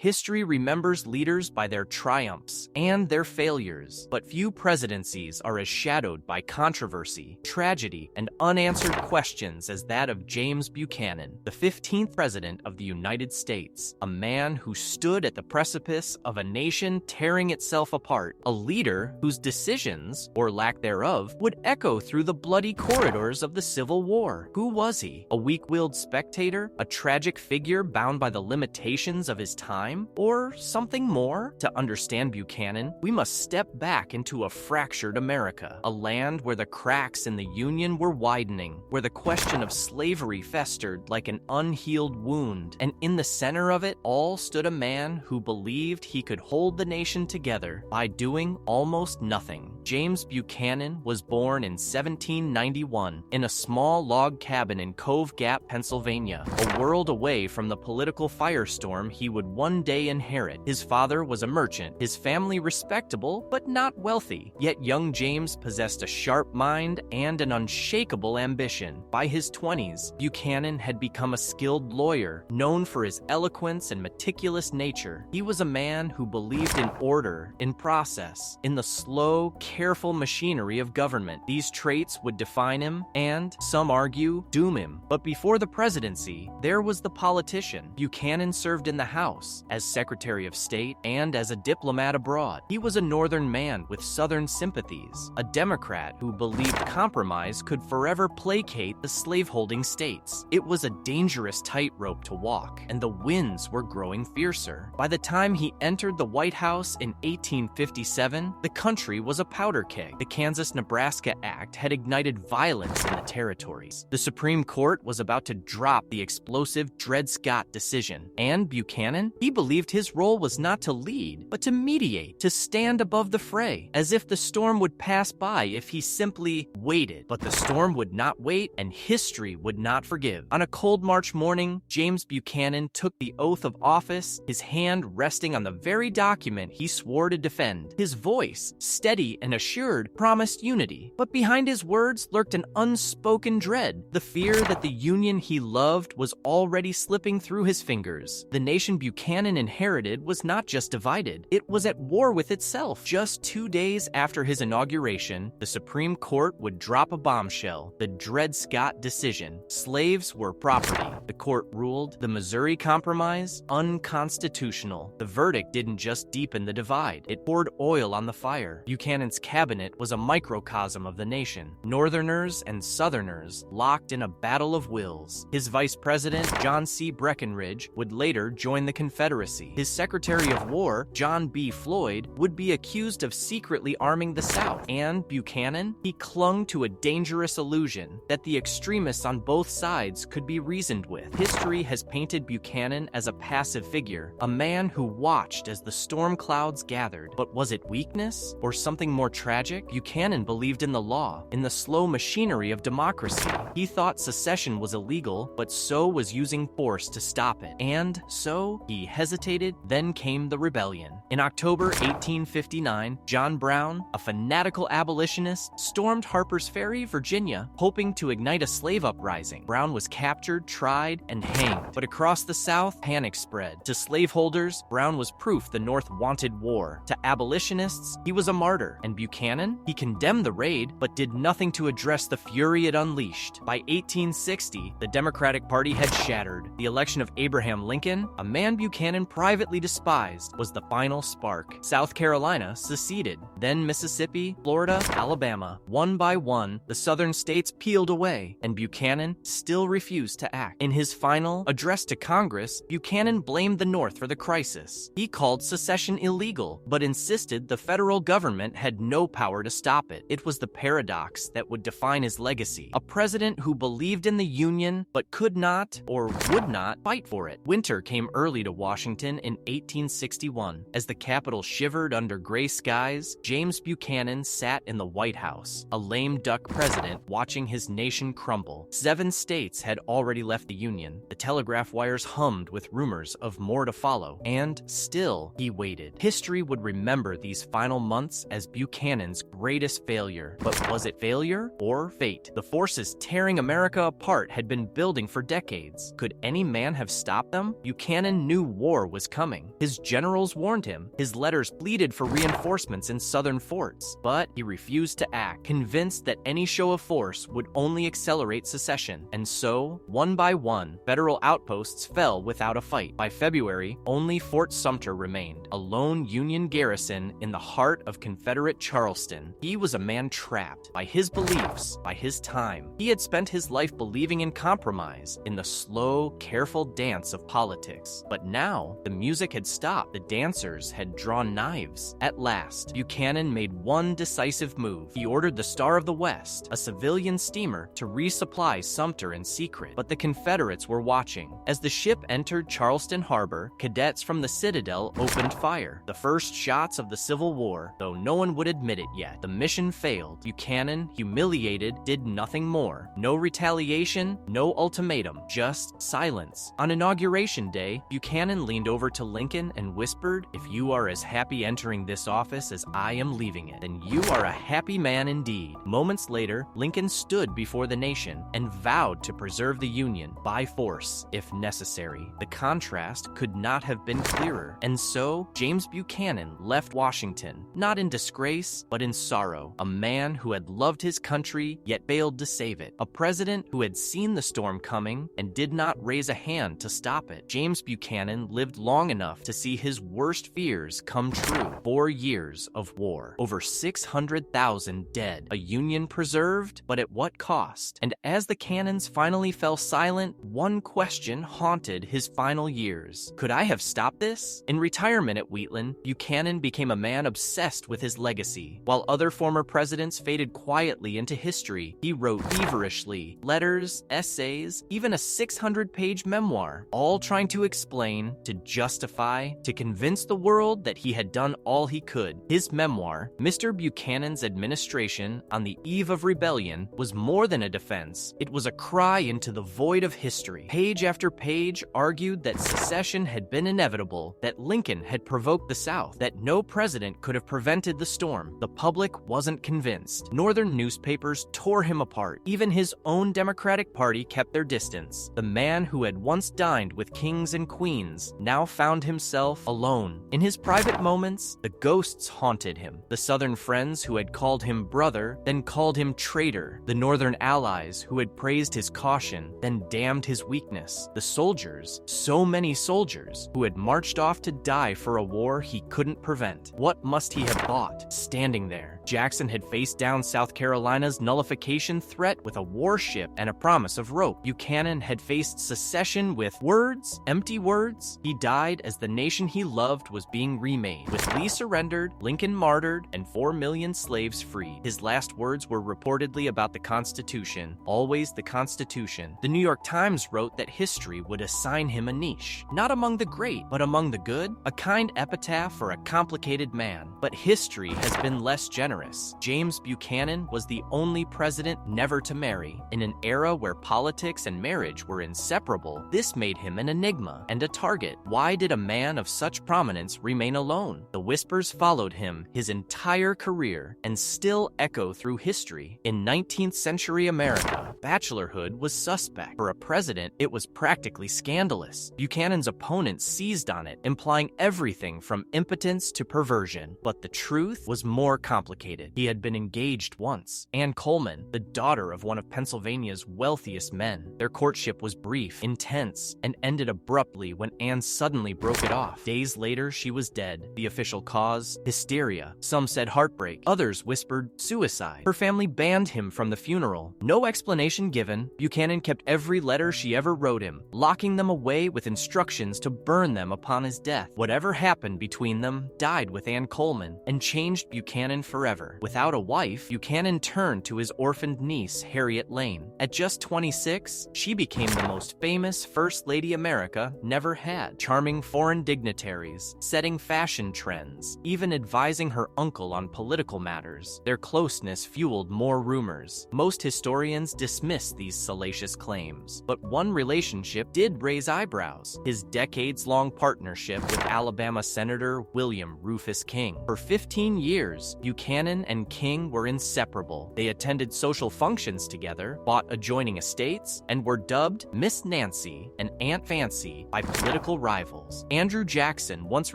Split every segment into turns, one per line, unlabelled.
History remembers leaders by their triumphs and their failures, but few presidencies are as shadowed by controversy, tragedy, and unanswered questions as that of James Buchanan, the 15th President of the United States, a man who stood at the precipice of a nation tearing itself apart, a leader whose decisions, or lack thereof, would echo through the bloody corridors of the Civil War. Who was he? A weak-willed spectator? A tragic figure bound by the limitations of his time? Or something more? To understand Buchanan, we must step back into a fractured America, a land where the cracks in the Union were widening, where the question of slavery festered like an unhealed wound, and in the center of it all stood a man who believed he could hold the nation together by doing almost nothing. James Buchanan was born in 1791 in a small log cabin in Cove Gap, Pennsylvania, a world away from the political firestorm he would one day inherit. His father was a merchant, his family respectable but not wealthy, yet young James possessed a sharp mind and an unshakable ambition. By his 20s, Buchanan had become a skilled lawyer, known for his eloquence and meticulous nature. He was a man who believed in order, in process, in the slow, careful machinery of government. These traits would define him and, some argue, doom him. But before the presidency, there was the politician. Buchanan served in the House, as Secretary of State, and as a diplomat abroad. He was a Northern man with Southern sympathies, a Democrat who believed compromise could forever placate the slaveholding states. It was a dangerous tightrope to walk, and the winds were growing fiercer. By the time he entered the White House in 1857, the country was a powder keg. The Kansas-Nebraska Act had ignited violence in the territories. The Supreme Court was about to drop the explosive Dred Scott decision. And Buchanan? He believed his role was not to lead, but to mediate, to stand above the fray, as if the storm would pass by if he simply waited. But the storm would not wait, and history would not forgive. On a cold March morning, James Buchanan took the oath of office, his hand resting on the very document he swore to defend. His voice, steady and assured, promised unity. But behind his words lurked an unspoken dread, the fear that the Union he loved was already slipping through his fingers. The nation Buchanan inherited was not just divided, it was at war with itself. Just 2 days after his inauguration, the Supreme Court would drop a bombshell, the Dred Scott decision. Slaves were property. The court ruled the Missouri Compromise unconstitutional. The verdict didn't just deepen the divide, it poured oil on the fire. Buchanan's cabinet was a microcosm of the nation. Northerners and Southerners locked in a battle of wills. His vice president, John C. Breckinridge, would later join the Confederacy. His Secretary of War, John B. Floyd, would be accused of secretly arming the South. And Buchanan? He clung to a dangerous illusion that the extremists on both sides could be reasoned with. History has painted Buchanan as a passive figure, a man who watched as the storm clouds gathered. But was it weakness or something more tragic? Buchanan believed in the law, in the slow machinery of democracy. He thought secession was illegal, but so was using force to stop it. And so he hesitated, then came the rebellion. In October 1859, John Brown, a fanatical abolitionist, stormed Harper's Ferry, Virginia, hoping to ignite a slave uprising. Brown was captured, tried, and hanged. But across the South, panic spread. To slaveholders, Brown was proof the North wanted war. To abolitionists, he was a martyr. And Buchanan? He condemned the raid, but did nothing to address the fury it unleashed. By 1860, the Democratic Party had shattered. The election of Abraham Lincoln, a man Buchanan privately despised, was the final spark. South Carolina seceded. Then Mississippi, Florida, Alabama. One by one, the southern states peeled away, and Buchanan still refused to act. In his final address to Congress, Buchanan blamed the North for the crisis. He called secession illegal, but insisted the federal government had no power to stop it. It was the paradox that would define his legacy. A president who believed in the Union, but could not or would not fight for it. Winter came early to Washington in 1861. As the Capitol shivered under gray skies, James Buchanan sat in the White House, a lame duck president watching his nation crumble. 7 states had already left the Union. The telegraph wires hummed with rumors of more to follow. And still, he waited. History would remember these final months as Buchanan's greatest failure. But was it failure or fate? The forces tearing America apart had been building for decades. Could any man have stopped them? Buchanan knew war war was coming. His generals warned him. His letters pleaded for reinforcements in southern forts, but he refused to act, convinced that any show of force would only accelerate secession. And so, one by one, federal outposts fell without a fight. By February, only Fort Sumter remained, a lone Union garrison in the heart of Confederate Charleston. He was a man trapped by his beliefs, by his time. He had spent his life believing in compromise, in the slow, careful dance of politics. But now, the music had stopped. The dancers had drawn knives. At last, Buchanan made one decisive move. He ordered the Star of the West, a civilian steamer, to resupply Sumter in secret. But the Confederates were watching. As the ship entered Charleston Harbor, cadets from the Citadel opened fire. The first shots of the Civil War, though no one would admit it yet. The mission failed. Buchanan, humiliated, did nothing more. No retaliation, no ultimatum, just silence. On Inauguration Day, Buchanan leaned over to Lincoln and whispered, "If you are as happy entering this office as I am leaving it, then you are a happy man indeed." Moments later, Lincoln stood before the nation and vowed to preserve the Union by force, if necessary. The contrast could not have been clearer. And so, James Buchanan left Washington, not in disgrace, but in sorrow. A man who had loved his country, yet failed to save it. A president who had seen the storm coming and did not raise a hand to stop it. James Buchanan lived long enough to see his worst fears come true. 4 years of war. Over 600,000 dead. A Union preserved, but at what cost? And as the cannons finally fell silent, one question haunted his final years. Could I have stopped this? In retirement at Wheatland, Buchanan became a man obsessed with his legacy. While other former presidents faded quietly into history, he wrote feverishly letters, essays, even a 600-page memoir, all trying to explain, to justify, to convince the world that he had done all he could. His memoir, Mr. Buchanan's Administration on the Eve of Rebellion, was more than a defense. It was a cry into the void of history. Page after page argued that secession had been inevitable, that Lincoln had provoked the South, that no president could have prevented the storm. The public wasn't convinced. Northern newspapers tore him apart. Even his own Democratic Party kept their distance. The man who had once dined with kings and queens now found himself alone. In his private moments, the ghosts haunted him. The Southern friends who had called him brother, then called him traitor. The Northern allies who had praised his caution, then damned his weakness. The soldiers, so many soldiers, who had marched off to die for a war he couldn't prevent. What must he have bought, standing there? Jackson had faced down South Carolina's nullification threat with a warship and a promise of rope. Buchanan had faced secession with words, empty words. He died as the nation he loved was being remade. With Lee surrendered, Lincoln martyred, and 4 million slaves freed. His last words were reportedly about the Constitution, always the Constitution. The New York Times wrote that history would assign him a niche, not among the great, but among the good, a kind epitaph for a complicated man. But history has been less generous. James Buchanan was the only president never to marry. In an era where politics and marriage were inseparable, this made him an enigma and a target. Why did a man of such prominence remain alone? The whispers followed him his entire career and still echo through history. In 19th century America, bachelorhood was suspect. For a president, it was practically scandalous. Buchanan's opponents seized on it, implying everything from impotence to perversion. But the truth was more complicated. He had been engaged once. Ann Coleman, the daughter of one of Pennsylvania's wealthiest men. Their courtship was brief, intense, and ended abruptly when Anne suddenly broke it off. Days later, she was dead. The official cause? Hysteria. Some said heartbreak. Others whispered suicide. Her family banned him from the funeral. No explanation given. Buchanan kept every letter she ever wrote him, locking them away with instructions to burn them upon his death. Whatever happened between them died with Ann Coleman and changed Buchanan forever. Without a wife, Buchanan turned to his orphaned niece, Harriet Lane. At just 26, she became the most famous First Lady America never had, charming foreign dignitaries, setting fashion trends, even advising her uncle on political matters. Their closeness fueled more rumors. Most historians dismiss these salacious claims, but one relationship did raise eyebrows: his decades-long partnership with Alabama Senator William Rufus King. For 15 years, Buchanan and King were inseparable. They attended social functions together, bought adjoining estates, and were dubbed Miss Nancy and Aunt Fancy by political rivals. Andrew Jackson once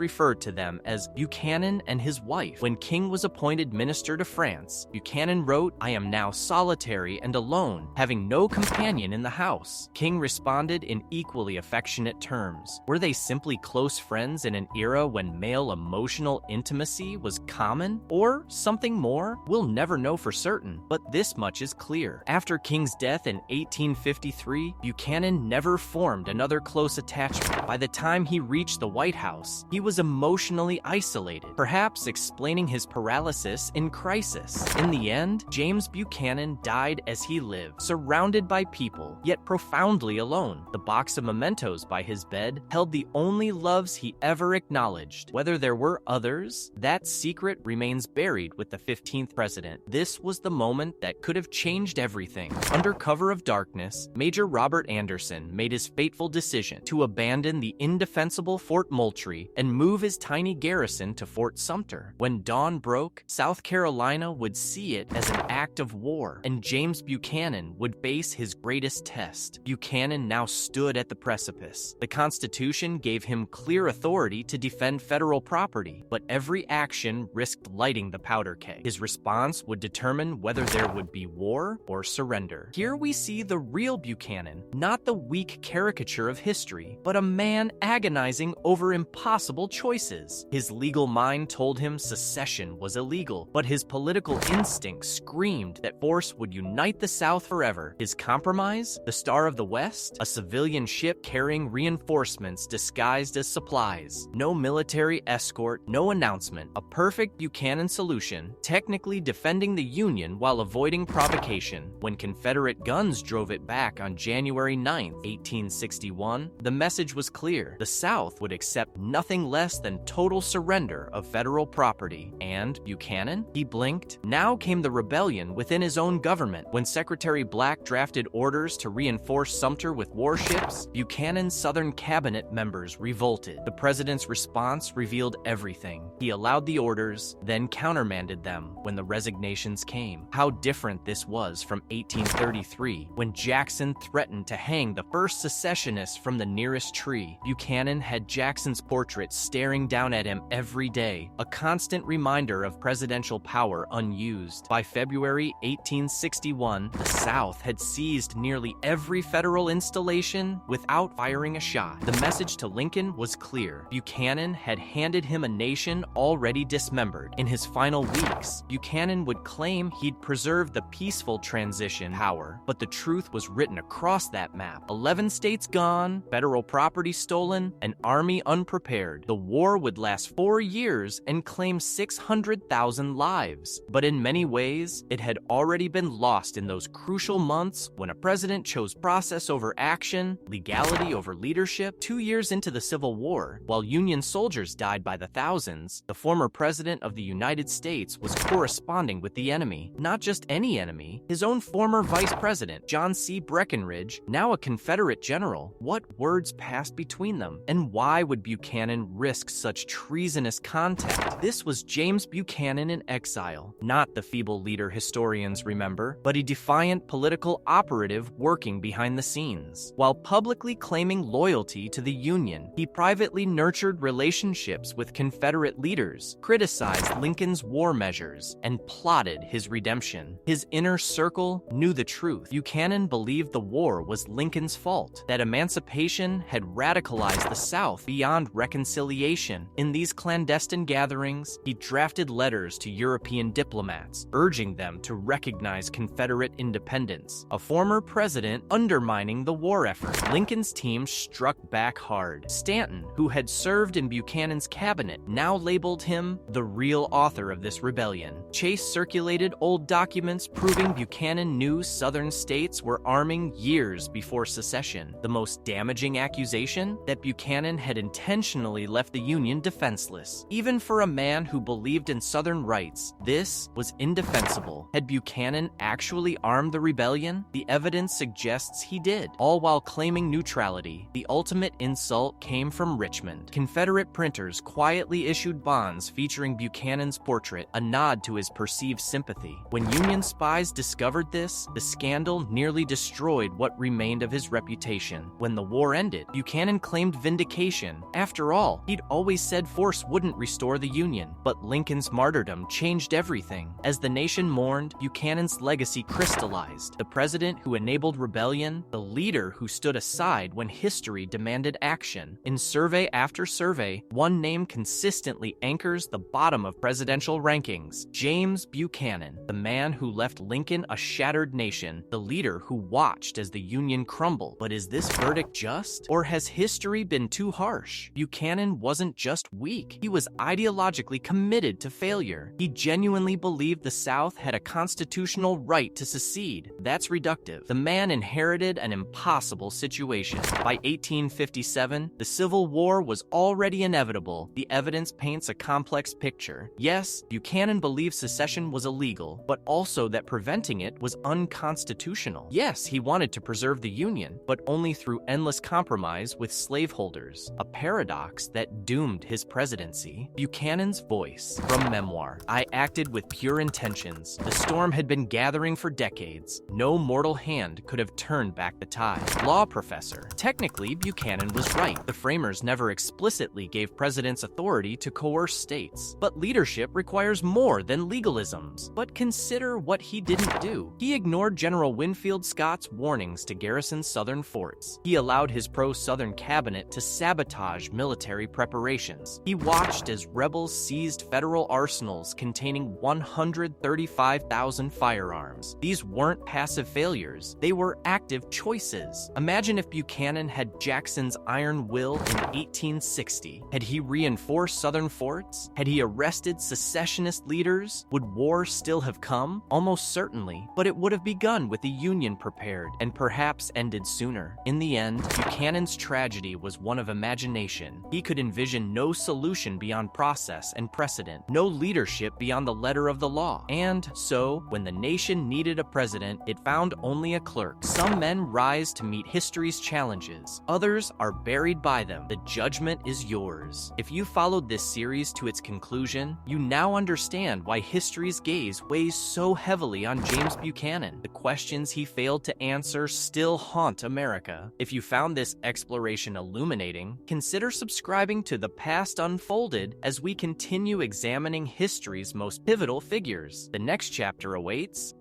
referred to them as Buchanan and his wife. When King was appointed minister to France, Buchanan wrote, "I am now solitary and alone, having no companion in the house." King responded in equally affectionate terms. Were they simply close friends in an era when male emotional intimacy was common? Or something more? We'll never know for certain, but this much is clear. After King's death in 1853, Buchanan never formed another close attachment. By the time he reached the White House, he was emotionally isolated, perhaps explaining his paralysis in crisis. In the end, James Buchanan died as he lived, surrounded by people, yet profoundly alone. The box of mementos by his bed held the only loves he ever acknowledged. Whether there were others, that secret remains buried with the 15th president. This was the moment that could have changed everything. Under cover of darkness, Major Robert Anderson made his fateful decision to abandon the indefensible Fort Moultrie and move his tiny garrison to Fort Sumter. When dawn broke, South Carolina would see it as an act of war, and James Buchanan would face his greatest test. Buchanan now stood at the precipice. The Constitution gave him clear authority to defend federal property, but every action risked lighting the powder keg. His response would determine whether there would be war or surrender. Here we see the real Buchanan, not the weak caricature of history, but a man agonizing over impossible choices. His legal mind told him secession was illegal, but his political instinct screamed that force would unite the South forever. His compromise? The Star of the West? A civilian ship carrying reinforcements disguised as supplies. No military escort, no announcement. A perfect Buchanan solution, technically defending the Union while avoiding provocation. When Confederate guns drove it back on January 9, 1861, the message was clear. The South would accept nothing less than total surrender of federal property. And Buchanan? He blinked. Now came the rebellion within his own government. When Secretary Black drafted orders to reinforce Sumter with warships, Buchanan's Southern cabinet members revolted. The president's response revealed everything. He allowed the orders, then countermanded them when the resignations came. How different this was from 1833, when Jackson threatened to hang the first secessionists from the nearest tree. Buchanan had Jackson's portrait staring down at him every day, a constant reminder of presidential power unused. By February 1861, the South had seized nearly every federal installation without firing a shot. The message to Lincoln was clear. Buchanan had handed him a nation already dismembered. In his final weeks, Buchanan would claim he'd preserved the peaceful transition power, but the truth was written across that map. 11 states gone, federal property stolen, an army unprepared. The war would last 4 years and claim 600,000 lives. But in many ways, it had already been lost in those crucial months when a president chose process over action, legality over leadership. 2 years into the Civil War, while Union soldiers died by the thousands, the former president of the United States was corresponding with the enemy. Not just any enemy, his own former vice president, John C. Breckinridge, now a Confederate general. What words passed between them? And why would Buchanan risk such treasonous contact? This was James Buchanan in exile, not the feeble leader historians remember, but a defiant political operative working behind the scenes. While publicly claiming loyalty to the Union, he privately nurtured relationships with Confederate leaders, criticized Lincoln's war measures, and plotted his redemption. His inner circle knew the truth. Buchanan believed the war was Lincoln's fault, that emancipation had radicalized the South beyond reconciliation. In these clandestine gatherings, he drafted letters to European diplomats, urging them to recognize Confederate independence. A former president undermining the war effort. Lincoln's team struck back hard. Stanton, who had served in Buchanan's cabinet, now labeled him the real author of this rebellion. Chase circulated old documents proving Buchanan knew Southern states were arming years before secession. The most damaging accusation? That Buchanan had intentionally left the Union defenseless. Even for a man who believed in Southern rights, this was indefensible. Had Buchanan actually armed the rebellion? The evidence suggests he did, all while claiming neutrality. The ultimate insult came from Richmond. Confederate printers quietly issued bonds featuring Buchanan's portrait, a nod to his perceived sympathy. When Union spies discovered this, the scandal nearly destroyed what remained of his reputation. When the war ended, Buchanan claimed claimed vindication. After all, he'd always said force wouldn't restore the Union. But Lincoln's martyrdom changed everything. As the nation mourned, Buchanan's legacy crystallized. The president who enabled rebellion, the leader who stood aside when history demanded action. In survey after survey, one name consistently anchors the bottom of presidential rankings: James Buchanan, the man who left Lincoln a shattered nation, the leader who watched as the Union crumbled. But is this verdict just? Or has history been too harsh? Buchanan wasn't just weak. He was ideologically committed to failure. He genuinely believed the South had a constitutional right to secede. That's reductive. The man inherited an impossible situation. By 1857, the Civil War was already inevitable. The evidence paints a complex picture. Yes, Buchanan believed secession was illegal, but also that preventing it was unconstitutional. Yes, he wanted to preserve the Union, but only through endless compromise with slaveholders, a paradox that doomed his presidency. Buchanan's voice. From memoir. I acted with pure intentions. The storm had been gathering for decades. No mortal hand could have turned back the tide. Law professor. Technically, Buchanan was right. The framers never explicitly gave presidents authority to coerce states. But leadership requires more than legalisms. But consider what he didn't do. He ignored General Winfield Scott's warnings to garrison southern forts. He allowed his pro-Southern cabinet to sabotage military preparations. He watched as rebels seized federal arsenals containing 135,000 firearms. These weren't passive failures. They were active choices. Imagine if Buchanan had Jackson's iron will in 1860. Had he reinforced southern forts? Had he arrested secessionist leaders? Would war still have come? Almost certainly, but it would have begun with the Union prepared and perhaps ended sooner. In the end, Buchanan's tragedy was one of imagination. He could envision no solution beyond process and precedent, no leadership beyond the letter of the law. And so, when the nation needed a president, it found only a clerk. Some men rise to meet history's challenges. Others are buried by them. The judgment is yours. If you followed this series to its conclusion, you now understand why history's gaze weighs so heavily on James Buchanan. The questions he failed to answer still haunt America. If you found this exploration illuminating, consider subscribing to The Past Unfolded as we continue examining history's most pivotal figures. The next chapter awaits.